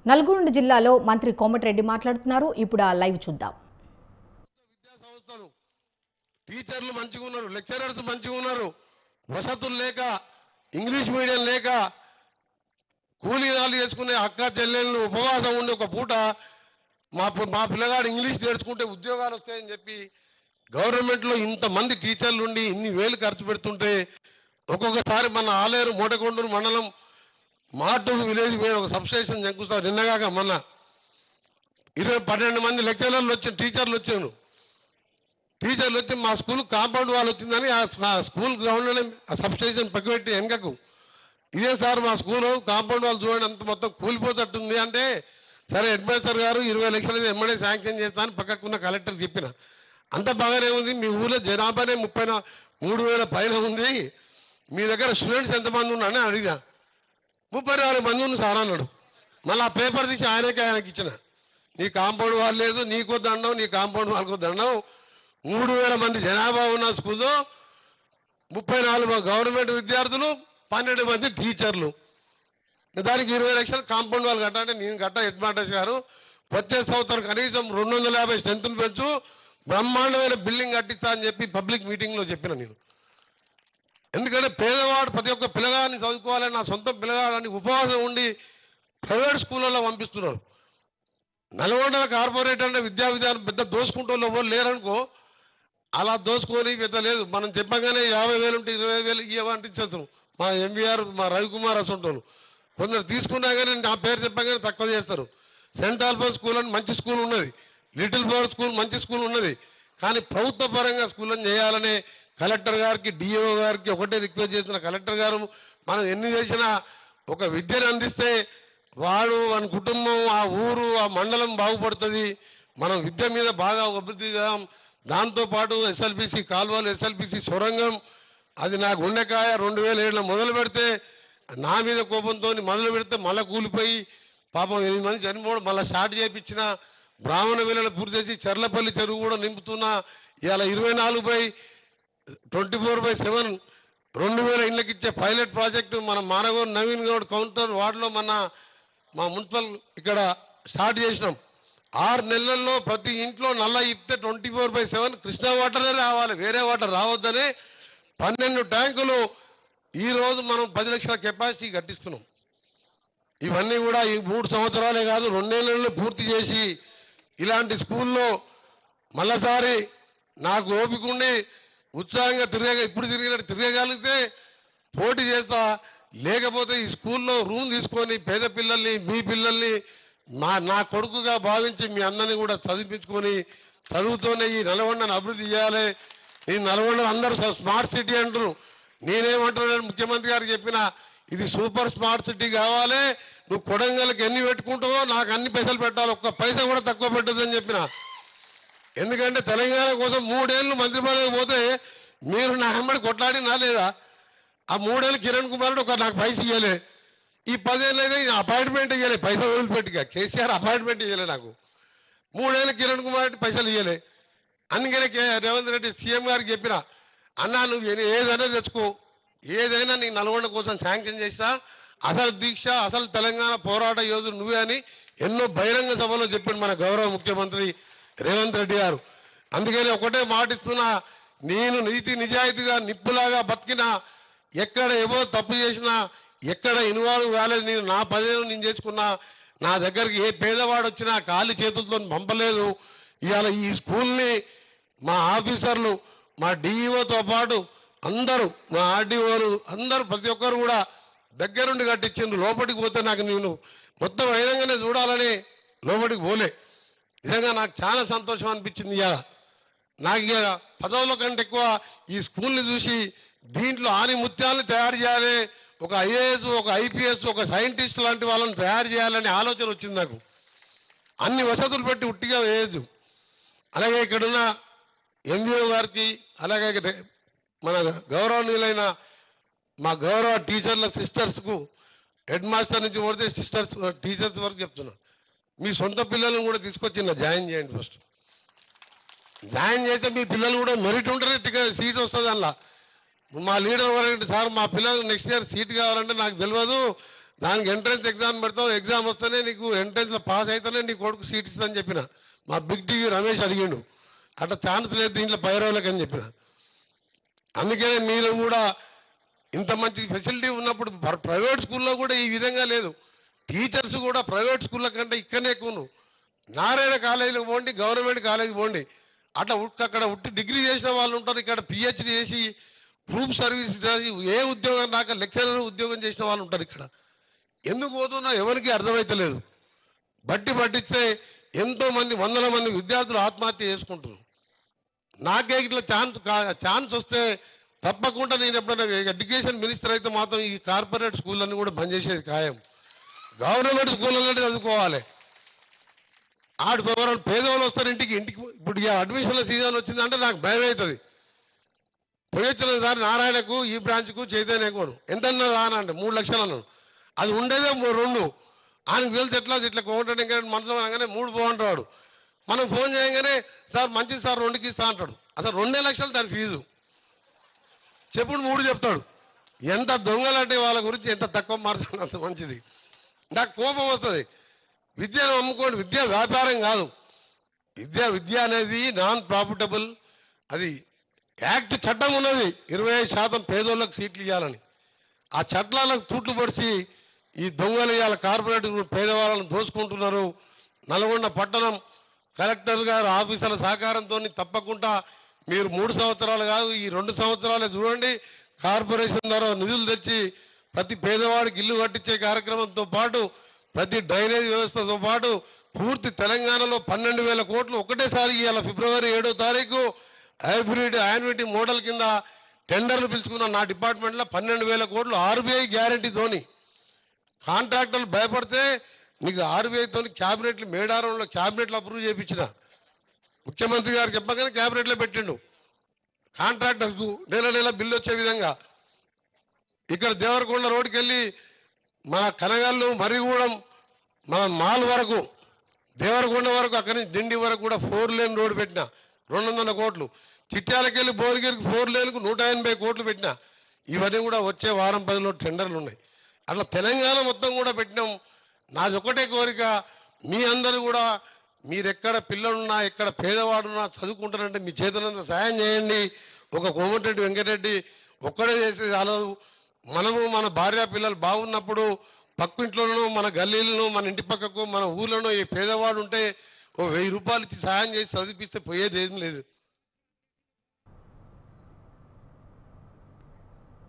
నల్గొండ జిల్లాలో మంత్రి కోమటిరెడ్డి మాట్లాడుతున్నారు. ఇప్పుడు ఆ లైవ్ చూద్దాం. విద్యా సంస్థలు టీచర్లు మంచిగా ఉన్నారు, లెక్చరర్స్ మంచిగా ఉన్నారు, వసతులు లేక ఇంగ్లీష్ మీడియం లేక కూలీనాలు చేసుకునే అక్క చెల్లెళ్ళు ఉపవాసం ఉండి ఒక పూట మా పిల్లగాడు ఇంగ్లీష్ నేర్చుకుంటే ఉద్యోగాలు వస్తాయని చెప్పి గవర్నమెంట్లో ఇంతమంది టీచర్లు ఉండి ఇన్ని వేలు ఖర్చు పెడుతుంటే ఒక్కొక్కసారి మన ఆలేరు మోటకొండూరు మండలం మాటూరు విలేజ్ మీద ఒక సబ్స్టేషన్ శంకుస్థాపన నిన్నగాక మొన్న 12 మంది లెక్చరర్లు వచ్చి టీచర్లు వచ్చాను. టీచర్లు వచ్చి మా స్కూల్ కాంపౌండ్ వాళ్ళు వచ్చిందని ఆ స్కూల్ గ్రౌండ్లోనే ఆ సబ్స్టేషన్ పక్కపెట్టి వెనకకు ఇదే సార్ మా స్కూలు కాంపౌండ్ వాళ్ళు చూడండి అంత మొత్తం కూలిపోతట్టుంది అంటే, సరే హెడ్ మాస్టర్ గారు 20 లక్షలు ఎమ్మడే శాంక్షన్ చేస్తాను పక్కకున్న కలెక్టర్ చెప్పిన. అంత బాగానే ఉంది, మీ ఊళ్ళో జనాభానే 33,000 పైన ఉంది, మీ దగ్గర స్టూడెంట్స్ ఎంతమంది ఉన్నారని అడిగా. 34 మంది ఉంది సార్ అన్నాడు. మళ్ళీ ఆ పేపర్ తీసి ఆయనకి ఇచ్చిన. నీ కాంపౌండ్ వాళ్ళు లేదు, నీకో దండం, నీ కాంపౌండ్ వాళ్ళకో దండం. 3,000 మంది జనాభా ఉన్న స్కూల్లో 34 గవర్నమెంట్ విద్యార్థులు, 12 మంది టీచర్లు. దానికి 20 లక్షలు కాంపౌండ్ వాళ్ళు కట్టాలంటే నేను హెడ్ మాస్టర్ గారు వచ్చే సంవత్సరం కనీసం 250 స్ట్రెంత్ను పెంచు, బ్రహ్మాండమైన బిల్డింగ్ కట్టిస్తా అని చెప్పి పబ్లిక్ మీటింగ్లో చెప్పిన నేను. ఎందుకంటే పేదవాడు ప్రతి ఒక్క పిల్లగాడిని చదువుకోవాలని నా సొంత పిల్లగాడిని ఉపవాసం ఉండి ప్రైవేట్ స్కూళ్ళలో పంపిస్తున్నారు. నల్గొండ కార్పొరేట్ అంటే విద్యా విధానం పెద్ద దోసుకుంటూ ఎవరు లేరనుకో, అలా దోసుకొని పెద్ద లేదు. మనం చెప్పగానే 50,000 ఉంటే 20,000 ఇవ్వమంటే ఇచ్చేస్తాం. మా ఎంవీఆర్ మా రవికుమార్ అసంటోళ్ళు కొందరు తీసుకున్నా కానీ నా పేరు చెప్పగానే తక్కువ చేస్తారు. సెంట్ ఆల్ఫోన్స్ స్కూల్ అని మంచి స్కూల్ ఉన్నది, లిటిల్ ఫ్లవర్ స్కూల్ మంచి స్కూల్ ఉన్నది, కానీ ప్రభుత్వ పరంగా స్కూళ్ళని చేయాలనే కలెక్టర్ గారికి డిఓ గారికి ఒకటే రిక్వెస్ట్ చేసిన. కలెక్టర్ గారు మనం ఎన్ని చేసినా ఒక విద్యను అందిస్తే వాడు మన కుటుంబం ఆ ఊరు ఆ మండలం బాగుపడుతుంది. మనం విద్య మీద బాగా అభివృద్ధి చేద్దాం. దాంతోపాటు ఎస్ఎల్బిసి కాలువలు, ఎస్ఎల్బిసి సొరంగం అది నా గుండెకాయ. 2007లో మొదలు పెడితే నా మీద కోపంతో మొదలు పెడితే మళ్ళీ కూలిపోయి పాపం 8 మంది చనిపోవడం, మళ్ళీ స్టార్ట్ చేయించిన. బ్రాహ్మణ వేళలు పూర్తి చేసి చర్లపల్లి చెరువు కూడా నింపుతున్నా. ఇవాళ 24/7 2000 ఇళ్ళకి ఇచ్చే పైలట్ ప్రాజెక్టు మన మానగోడు నవీన్ గౌడ్ కౌంటర్ వార్డులో మా మున్సిపల్ ఇక్కడ స్టార్ట్ చేసినాం. 6 నెలల్లో ప్రతి ఇంట్లో నల్ల ఇస్తే 24/7 కృష్ణా వాటరే రావాలి, వేరే వాటర్ రావద్దని 12 ట్యాంకులు ఈరోజు మనం 10 లక్షల కెపాసిటీ కట్టిస్తున్నాం. ఇవన్నీ కూడా ఈ 3 సంవత్సరాలే కాదు 2 నెలల్లో పూర్తి చేసి ఇలాంటి స్కూల్లో మళ్ళసారి నాకు ఓపిక ఉండి ఉత్సాహంగా ఇప్పుడు తిరగగలిగితే పోటీ చేస్తా. లేకపోతే ఈ స్కూల్లో రూమ్ తీసుకొని పేద పిల్లల్ని మీ పిల్లల్ని నా కొడుకుగా భావించి మీ అందరినీ కూడా చదివించుకొని చదువుతోనే ఈ నల్గొండను అభివృద్ధి చేయాలి. ఈ నల్గొండ అందరూ స్మార్ట్ సిటీ అంటారు. నేనేమంటున్నాను, ముఖ్యమంత్రి గారికి చెప్పిన ఇది సూపర్ స్మార్ట్ సిటీ కావాలి. నువ్వు కొడంగల్కి ఎన్ని పెట్టుకుంటావో నాకు అన్ని పైసలు పెట్టాలి, ఒక్క పైసా కూడా తక్కువ పెట్టదని చెప్పిన. ఎందుకంటే తెలంగాణ కోసం 3 ఏళ్ళు మంత్రి పదవికి పోతే మీరు నా అమ్మడి కొట్లాడినా లేదా? ఆ 3 ఏళ్ళు కిరణ్ కుమార్ ఒక నాకు పైసలు ఇవ్వలే. ఈ 10 ఏళ్ళు అయితే అపాయింట్మెంట్ ఇవ్వలే, పైసలు వదిలిపెట్టిగా. కేసీఆర్ అపాయింట్మెంట్ ఇవ్వలే నాకు. 3 ఏళ్ళు కిరణ్ కుమార్ పైసలు ఇవ్వలే. అందుకనే రేవంత్ రెడ్డి సీఎం గారికి చెప్పిన, అన్నా నువ్వు ఏదైనా తెచ్చుకో, ఏదైనా నీకు నల్గొండ కోసం శాంక్షన్ చేస్తా, అసలు దీక్ష అసలు తెలంగాణ పోరాట యోధుడు నువ్వే అని ఎన్నో బహిరంగ సభలో చెప్పాడు మన గౌరవ ముఖ్యమంత్రి రేవంత్ రెడ్డి గారు. అందుకని ఒకటే మాటిస్తున్నా, నేను నీతి నిజాయితీగా నిప్పులాగా బతికినా, ఎక్కడ ఏవో తప్పు చేసినా ఎక్కడ ఇన్వాల్వ్ కాలేదు. నేను నా పదేళ్ళు నేను చేసుకున్నా. నా దగ్గరికి ఏ పేదవాడు వచ్చినా ఖాళీ చేతులతో పంపలేదు. ఇవాళ ఈ స్కూల్ని మా ఆఫీసర్లు మా డిఈఓతో పాటు అందరూ మా ఆర్డీఓలు అందరూ ప్రతి ఒక్కరు కూడా దగ్గరుండి కట్టించిండ్రు. లోపలికి పోతే నాకు నేను మొత్తం వైరంగానే చూడాలని లోపలికి పోలే. నిజంగా నాకు చాలా సంతోషం అనిపించింది. ఇవాళ నాకు ఇక పదవుల కంటే ఎక్కువ ఈ స్కూల్ని చూసి దీంట్లో ఆని ముత్యాలను తయారు చేయాలి, ఒక ఐఏఎస్ ఒక ఐపీఎస్ ఒక సైంటిస్ట్ లాంటి వాళ్ళని తయారు చేయాలనే ఆలోచన వచ్చింది నాకు. అన్ని వసతులు పెట్టి ఉట్టిగా వేయదు. అలాగే ఇక్కడున్న ఎంఈఓ గారికి, అలాగే మన గౌరవనీయులైన మా గౌరవ టీచర్ల సిస్టర్స్కు, హెడ్ మాస్టర్ నుంచి కొడితే సిస్టర్స్ టీచర్స్ వరకు చెప్తున్నా, మీ సొంత పిల్లలను కూడా తీసుకొచ్చి జాయిన్ చేయండి. ఫస్ట్ జాయిన్ చేస్తే మీ పిల్లలు కూడా మెరిట్ ఉంటేనే సీట్ వస్తుంది. అందులో మా లీడర్ ఎవరంటే, సార్ మా పిల్లలు నెక్స్ట్ ఇయర్ సీట్ కావాలంటే నాకు తెలియదు, దానికి ఎంట్రన్స్ ఎగ్జామ్ పెడతావు, ఎగ్జామ్ వస్తేనే నీకు ఎంట్రన్స్లో పాస్ అయితేనే నీ కొడుకు సీట్ ఇస్తుందని చెప్పిన. మా బిగ్ టీవీ రమేష్ అడిగిండు, అట్లా ఛాన్స్ లేదు దీంట్లో 10 రోజులకి అని చెప్పిన. అందుకనే మీరు కూడా ఇంత మంచి ఫెసిలిటీ ఉన్నప్పుడు ప్రైవేట్ స్కూల్లో కూడా ఈ విధంగా లేదు. టీచర్స్ కూడా ప్రైవేట్ స్కూళ్ళ కంటే ఇక్కడనే ఎక్కువ. నారాయణ కాలేజీకి పోండి, గవర్నమెంట్ కాలేజీకి పోండి, అట్లా అక్కడ ఉట్టి డిగ్రీ చేసిన వాళ్ళు ఉంటారు, ఇక్కడ పిహెచ్డి చేసి ప్రూఫ్ సర్వీస్ చేసి ఏ ఉద్యోగం రాక లెక్చరర్ ఉద్యోగం చేసిన వాళ్ళు ఉంటారు. ఇక్కడ ఎందుకు పోతున్నా ఎవరికి అర్థమైతలేదు. బట్టి పట్టిస్తే ఎంతో మంది 100ల మంది విద్యార్థులు ఆత్మహత్య చేసుకుంటున్నారు. నాకే ఇట్లా ఛాన్స్ వస్తే తప్పకుండా నేను ఎప్పుడైనా ఎడ్యుకేషన్ మినిస్టర్ అయితే మాత్రం ఈ కార్పొరేట్ స్కూళ్ళన్నీ కూడా బంద్ చేసేది ఖాయం. గవర్నమెంట్ స్కూళ్ళలో చదువుకోవాలి. ఆడు ఎవరైనా పేదవాళ్ళు వస్తారు ఇంటికి ఇప్పుడు అడ్మిషన్ల సీజన్ వచ్చిందంటే నాకు భయం అవుతుంది. పోయొచ్చిన సార్ నారాయణకు ఈ బ్రాంచ్కు చైతన్యకు ఎంతన్నా రానంటే 3 లక్షలు అన్నాను. అది ఉండేదే 2. ఆయనకు తెలిసి ఇట్లా కోమంటాడు. ఇంకా మనసులో అనగానే 3 పోంటాడు. మనం ఫోన్ చేయగానే సార్ మంచిది సార్ 2కి ఇస్తా అంటాడు. అసలు 2 లక్షలు దాని ఫీజు. చెప్పుడు 3 చెప్తాడు. ఎంత దొంగలంటే వాళ్ళ గురించి ఎంత తక్కువ మార్చాలి అంత మంచిది. నాకు కోపం వస్తుంది. విద్యను అమ్ముకోండి, విద్య వ్యాపారం కాదు. విద్య అనేది నాన్ ప్రాఫిటబుల్. అది యాక్ట్ చట్టం ఉన్నది 25% పేదోళ్ళకి సీట్లు ఇవ్వాలని. ఆ చట్టాలకు తూట్లు పడిచి ఈ దొంగలు ఇవాళ కార్పొరేట్ పేదవాళ్ళను దోసుకుంటున్నారు. నల్గొండ పట్టణం కలెక్టర్ గారు ఆఫీసర్ల సహకారంతో తప్పకుండా మీరు 3 సంవత్సరాలు కాదు ఈ 2 సంవత్సరాలే చూడండి. కార్పొరేషన్ ద్వారా నిధులు తెచ్చి ప్రతి పేదవాడికి ఇల్లు కట్టించే కార్యక్రమంతో పాటు ప్రతి డ్రైనేజ్ వ్యవస్థతో పాటు పూర్తి తెలంగాణలో 12,000 కోట్లు ఒకటేసారి ఇవాళ ఫిబ్రవరి 7వ తారీఖు హైబ్రిడ్ యాన్యుటీ మోడల్ కింద టెండర్లు పిలుచుకున్న నా డిపార్ట్మెంట్లో 12,000 కోట్లు ఆర్బీఐ గ్యారంటీతోని. కాంట్రాక్టర్లు భయపడితే నీకు ఆర్బీఐతోని క్యాబినెట్లు మేడారంలో క్యాబినెట్లు అప్రూవ్ చేయించిన ముఖ్యమంత్రి గారు చెప్పగానే క్యాబినెట్లో పెట్టిండు. కాంట్రాక్టర్కు నెల బిల్లు వచ్చే విధంగా. ఇక్కడ దేవరకొండ రోడ్డుకి వెళ్ళి మన కనగల్లు మరిగూడెం మన మాల్ వరకు దేవరకొండ వరకు అక్కడి నుంచి దిండి వరకు కూడా 4 లేన్ రోడ్డు పెట్టిన 200 కోట్లు. చిట్యాలకెళ్ళి భువనగిరికి 4 లేన్కు 180 కోట్లు పెట్టిన. ఇవన్నీ కూడా వచ్చే వారం 10లో టెండర్లు ఉన్నాయి. అట్లా తెలంగాణ మొత్తం కూడా పెట్టినాం. నాది ఒకటే కోరిక, మీ అందరూ కూడా మీరెక్కడ పిల్లలున్నా ఎక్కడ పేదవాడున్నా చదువుకుంటారంటే మీ చేతులంతా సాయం చేయండి. ఒక కోమటిరెడ్డి వెంకటరెడ్డి ఒక్కడే చేసేది చాలదు. మనము మన భార్య పిల్లలు బాగున్నప్పుడు పక్కింట్లోనూ మన గల్లీలను మన ఇంటి పక్కకు మన ఊర్లోనూ ఈ పేదవాడు ఉంటే ఓ 1000 రూపాయలు ఇచ్చి సాయం చేసి చదివిపిస్తే పోయేది ఏం లేదు.